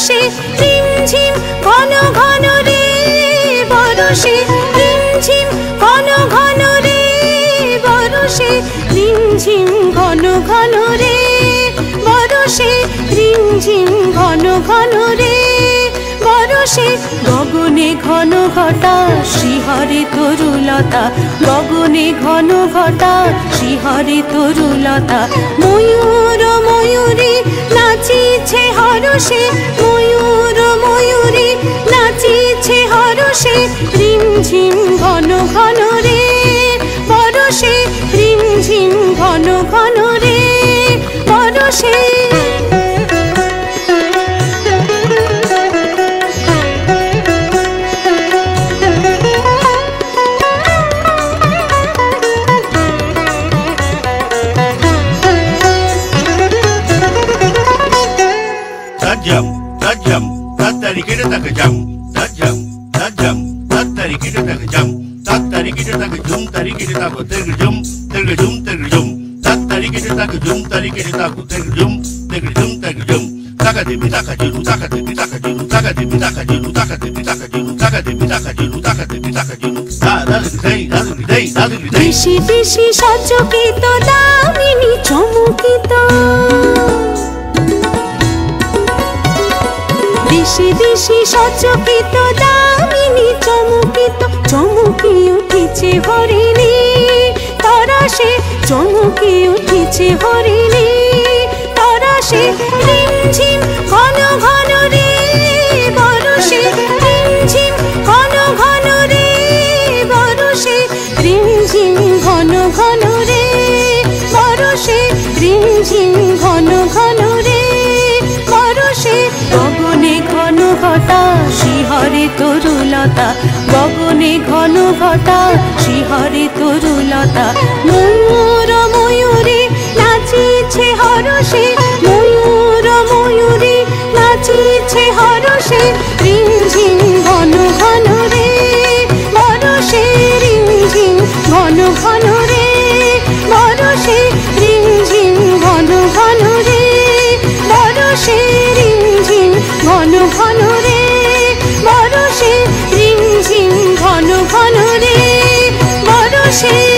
বরষে রিমঝিম ঘন ঘন রে, বরষে রিমঝিম ঘন ঘন রে, বরষে রিমঝিম ঘন ঘন রে, বরষে রিমঝিম ঘন ঘন রে, বরষে গগনে ঘন ঘটা শ্রীহরি তরুলতা, গগনে ঘন ঘটা শ্রীহরি তরুলতা, ময়ূর ময়ূরী নাচিছে হরষে, ময়ূর ময়ূরী নাচিছে হরষে, রিমঝিম ঘন ঘন রে, বরষে রিমঝিম ঘন ঘন রে, বরষে। Tajam, tajam, tatari kita tak kejam. Tajam, tajam, tatari kita tak kejam. Tatari kita tak kejum, tari kita tak terkejum, terkejum, terkejum. Tatari kita tak kejum, tari kita tak terkejum, terkejum, terkejum. Takadibi takadilu, takadibi takadilu, takadibi takadilu, takadibi takadilu, takadibi takadilu, takadibi takadilu. দেশি দেশি সচকিত দামিনী চমকিত, দেশি দেশি সচকিত দামিনী চমকিত, চমকি উঠিছে হরিণী তরাসে, চমকি উঠিছে হরিণী তরাসে, রিমঝিম ঘন ঘন রে, বরষে রিমঝিম ঘন ঘন রে, বরষে রিমঝিম ঘন ঘন রে, বরষে রিমঝিম ঘন ঘন রে, বরষে গগনে ঘন ঘটা শ্রীহরি তরুলতা, গগনে ঘন ঘটা শ্রীহরি তরুলতা, ময়ূর ময়ূরী নাচিছে হরষে, ময়ূর ময়ূরী নাচিছে হরষে, রিমঝিম ঘন ঘন রে, বরষে রিমঝিম ঘন ঘন রে, বরষে রিমঝিম ঘন ঘন রে, বরষে রিমঝিম ঘন ঘন রে, বরষে রিমঝিম ঘন ঘন রে, বরষে।